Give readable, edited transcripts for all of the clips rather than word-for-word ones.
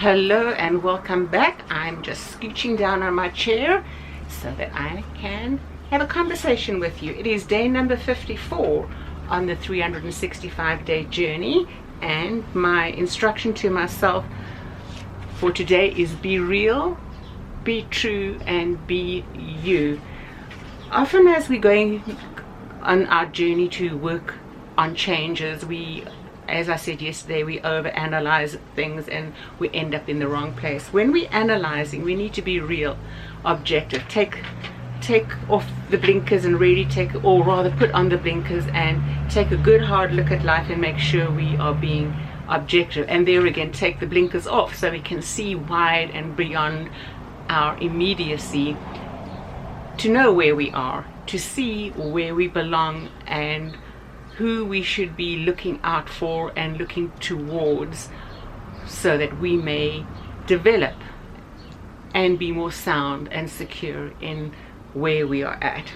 Hello and welcome back. I'm just scooching down on my chair so that I can have a conversation with you. It is day number 54 on the 365-day journey, and my instruction to myself for today is be real, be true, and be you. Often as we're going on our journey to work on changes, as I said yesterday, we overanalyze things and we end up in the wrong place. When we're analyzing, we need to be real, objective. Take off the blinkers and really or rather put on the blinkers and take a good hard look at life and make sure we are being objective. And there again, take the blinkers off so we can see wide and beyond our immediacy, to know where we are, to see where we belong and who we should be looking out for and looking towards, so that we may develop and be more sound and secure in where we are at.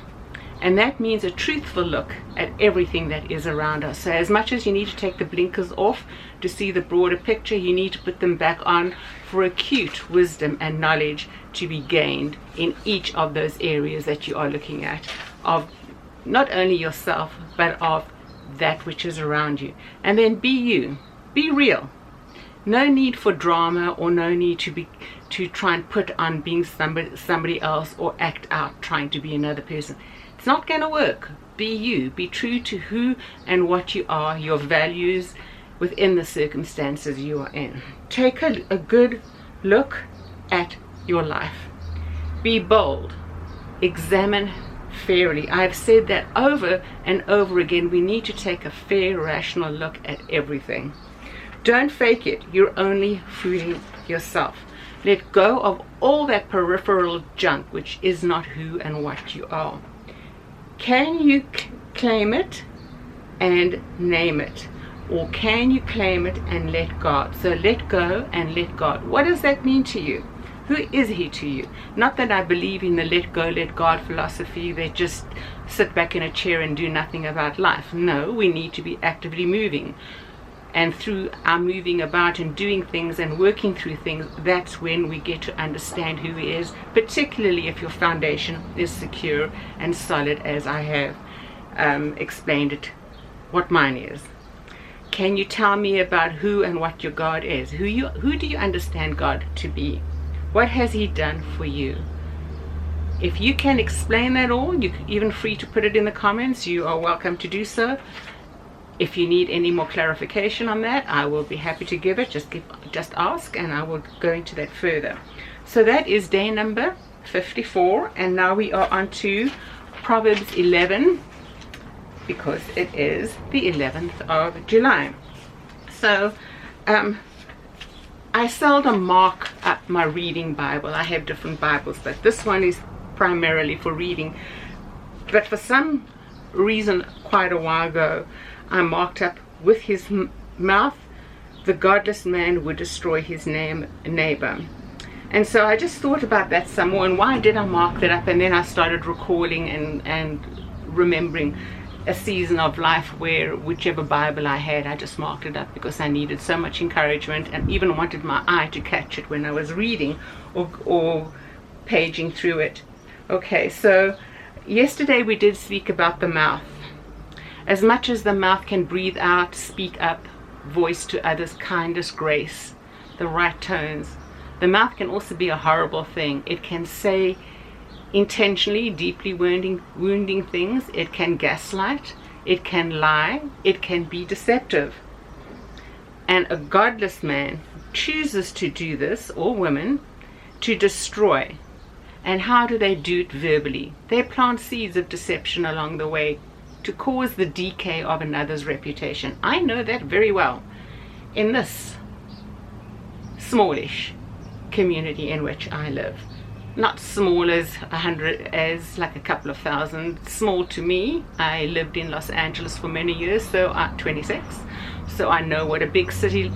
And that means a truthful look at everything that is around us. So as much as you need to take the blinkers off to see the broader picture, you need to put them back on for acute wisdom and knowledge to be gained in each of those areas that you are looking at, of not only yourself but of that which is around you. And then be you, be real. No need for drama, or no need to try and put on being somebody else or act out trying to be another person. It's not going to work. Be you, be true to who and what you are, your values within the circumstances you are in. Take a good look at your life. Be bold. Examine fairly. I've said that over and over again. We need to take a fair, rational look at everything. Don't fake it. You're only fooling yourself. Let go of all that peripheral junk which is not who and what you are. Can you claim it and name it? Or can you claim it and let God? So let go and let God. What does that mean to you? Who is he to you? Not that I believe in the let go, let God philosophy that just sit back in a chair and do nothing about life. No, we need to be actively moving. And through our moving about and doing things and working through things, that's when we get to understand who he is, particularly if your foundation is secure and solid, as I have explained it, what mine is. Can you tell me about who and what your God is? Who do you understand God to be? What has he done for you? If you can explain that all, you're even free to put it in the comments. You are welcome to do so. If you need any more clarification on that, I will be happy to give it. Just ask and I will go into that further. So that is day number 54, and now we are on to Proverbs 11, because it is the 11th of July. So I seldom mark up my reading Bible. I have different Bibles, but this one is primarily for reading. But for some reason, quite a while ago, I marked up, with his mouth, the godless man would destroy his neighbor. And so I just thought about that some more, and why did I mark that up? And then I started recalling and remembering a season of life where whichever Bible I had, I just marked it up because I needed so much encouragement, and even wanted my eye to catch it when I was reading or paging through it. Okay, so yesterday we did speak about the mouth. As much as the mouth can breathe out, speak up, voice to others kindness, grace, the right tones, the mouth can also be a horrible thing. It can say intentionally deeply wounding things. It can gaslight, it can lie, it can be deceptive. And a godless man chooses to do this, or woman, to destroy. And how do they do it? Verbally. They plant seeds of deception along the way to cause the decay of another's reputation. I know that very well in this smallish community in which I live. Not small as like a couple of thousand. Small to me. I lived in Los Angeles for many years, so I'm 26. So I know what a big city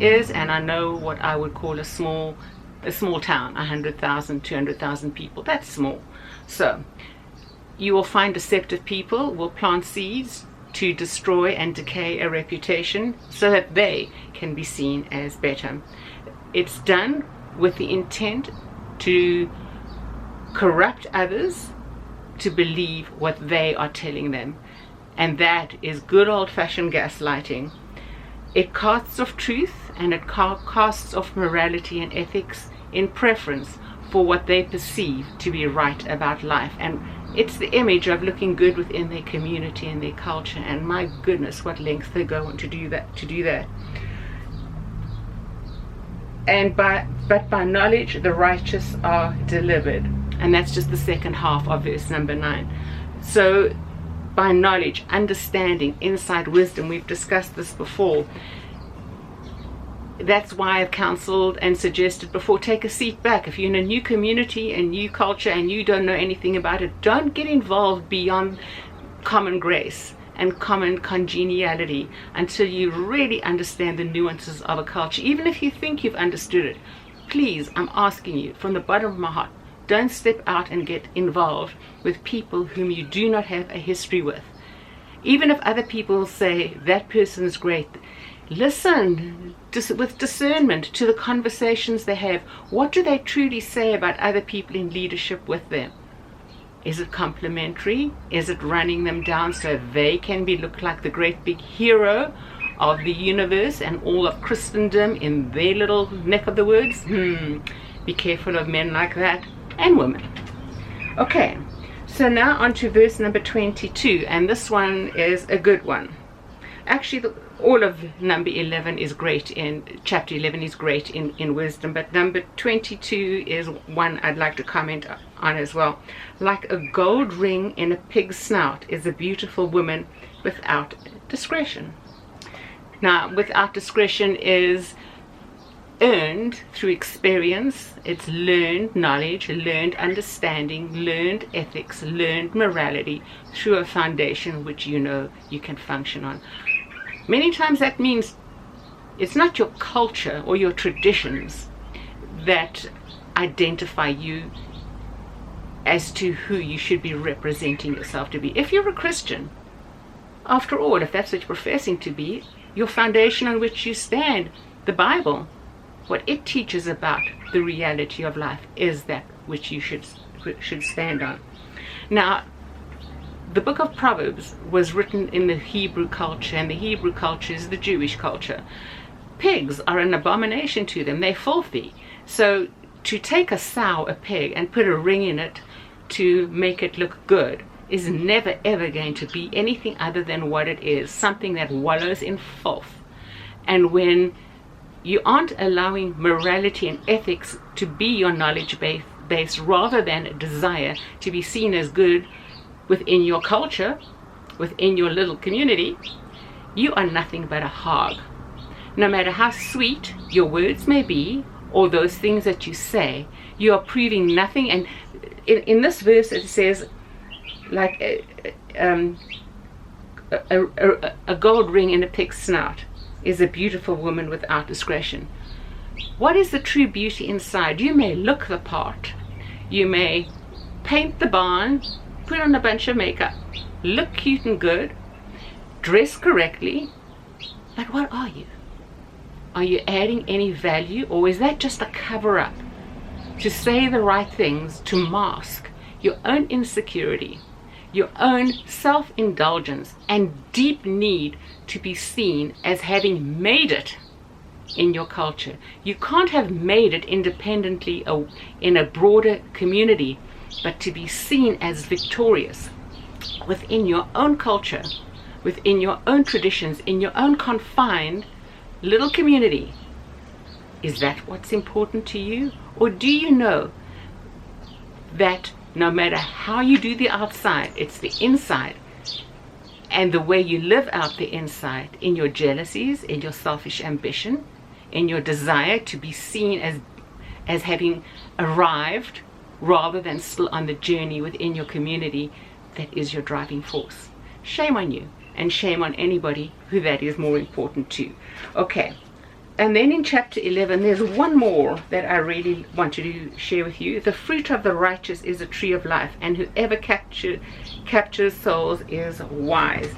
is, and I know what I would call a small town, 100,000, 200,000 people. That's small. So you will find deceptive people will plant seeds to destroy and decay a reputation so that they can be seen as better. It's done with the intent to corrupt others to believe what they are telling them. And that is good old-fashioned gaslighting. It casts off truth, and it casts off morality and ethics in preference for what they perceive to be right about life. And it's the image of looking good within their community and their culture. And my goodness, what lengths they go on to do that. And but by knowledge the righteous are delivered. And that's just the second half of verse number 9. So by knowledge, understanding, insight, wisdom, we've discussed this before. That's why I've counseled and suggested before, take a seat back. If you're in a new community, a new culture, and you don't know anything about it, don't get involved beyond common grace and common congeniality until you really understand the nuances of a culture. Even if you think you've understood it, please, I'm asking you from the bottom of my heart, don't step out and get involved with people whom you do not have a history with. Even if other people say that person is great, listen with discernment to the conversations they have. What do they truly say about other people in leadership with them? Is it complimentary? Is it running them down so they can look like the great big hero of the universe and all of Christendom in their little neck of the woods? Be careful of men like that, and women. Okay, so now on to verse number 22, and this one is a good one. Actually, all of number 11 is great chapter 11 is great in wisdom, but number 22 is one I'd like to comment on as well. Like a gold ring in a pig's snout is a beautiful woman without discretion. Now, without discretion is earned through experience. It's learned knowledge, learned understanding, learned ethics, learned morality through a foundation which you know you can function on. Many times that means it's not your culture or your traditions that identify you as to who you should be representing yourself to be. If you're a Christian, after all, if that's what you're professing to be, your foundation on which you stand, the Bible, what it teaches about the reality of life, is that which you should stand on. Now, the book of Proverbs was written in the Hebrew culture, and the Hebrew culture is the Jewish culture. Pigs are an abomination to them. They're filthy. So to take a sow, a pig, and put a ring in it to make it look good is never ever going to be anything other than what it is, something that wallows in filth. And when you aren't allowing morality and ethics to be your knowledge base rather than a desire to be seen as good within your culture, within your little community, you are nothing but a hog. No matter how sweet your words may be, or those things that you say, you are proving nothing. And in this verse it says, like a gold ring in a pig's snout is a beautiful woman without discretion. What is the true beauty inside? You may look the part, you may paint the barn, put on a bunch of makeup, look cute and good, dress correctly, but what are you? Are you adding any value, or is that just a cover-up to say the right things, to mask your own insecurity, your own self-indulgence and deep need to be seen as having made it in your culture? You can't have made it independently in a broader community, but to be seen as victorious within your own culture, within your own traditions, in your own confined little community. Is that what's important to you? Or do you know that no matter how you do the outside, it's the inside and the way you live out the inside, in your jealousies, in your selfish ambition, in your desire to be seen as having arrived rather than still on the journey within your community, that is your driving force. Shame on you, and shame on anybody who that is more important to. Okay, and then in chapter 11 there's one more that I really wanted to share with you. The fruit of the righteous is a tree of life, and whoever captures souls is wise.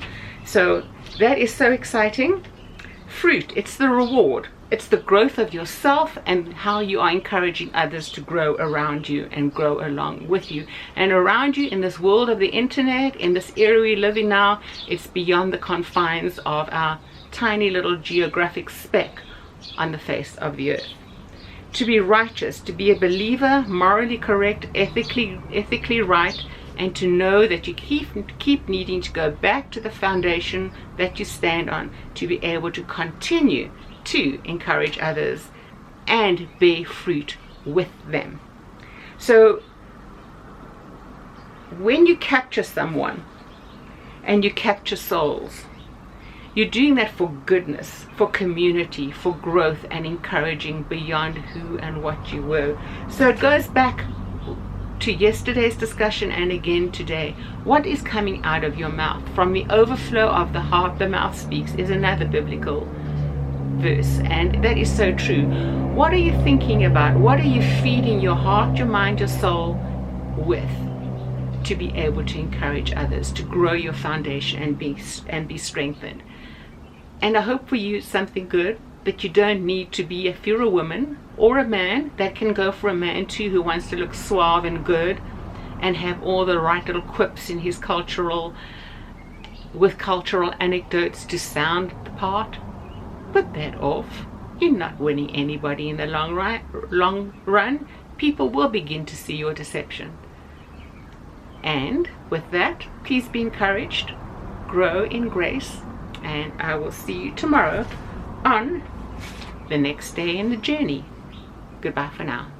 So that is so exciting. Fruit, it's the reward It's the growth of yourself and how you are encouraging others to grow around you and grow along with you. And around you in this world of the internet, in this era we live in now, it's beyond the confines of our tiny little geographic speck on the face of the earth. To be righteous, to be a believer, morally correct, ethically right, and to know that you keep needing to go back to the foundation that you stand on to be able to continue to encourage others and bear fruit with them. So when you capture someone and you capture souls, you're doing that for goodness, for community, for growth, and encouraging beyond who and what you were. So it goes back to yesterday's discussion and again today. What is coming out of your mouth? From the overflow of the heart, the mouth speaks, is another biblical verse, and that is so true. What are you thinking about? What are you feeding your heart, your mind, your soul with, to be able to encourage others, to grow your foundation and be strengthened? And I hope for you something good, that you don't need to be, if you're a woman or a man, that can go for a man too, who wants to look suave and good and have all the right little quips in his cultural anecdotes to sound the part. Put that off. You're not winning anybody in the long run. People will begin to see your deception. And with that, please be encouraged, grow in grace, and I will see you tomorrow on the next day in the journey. Goodbye for now.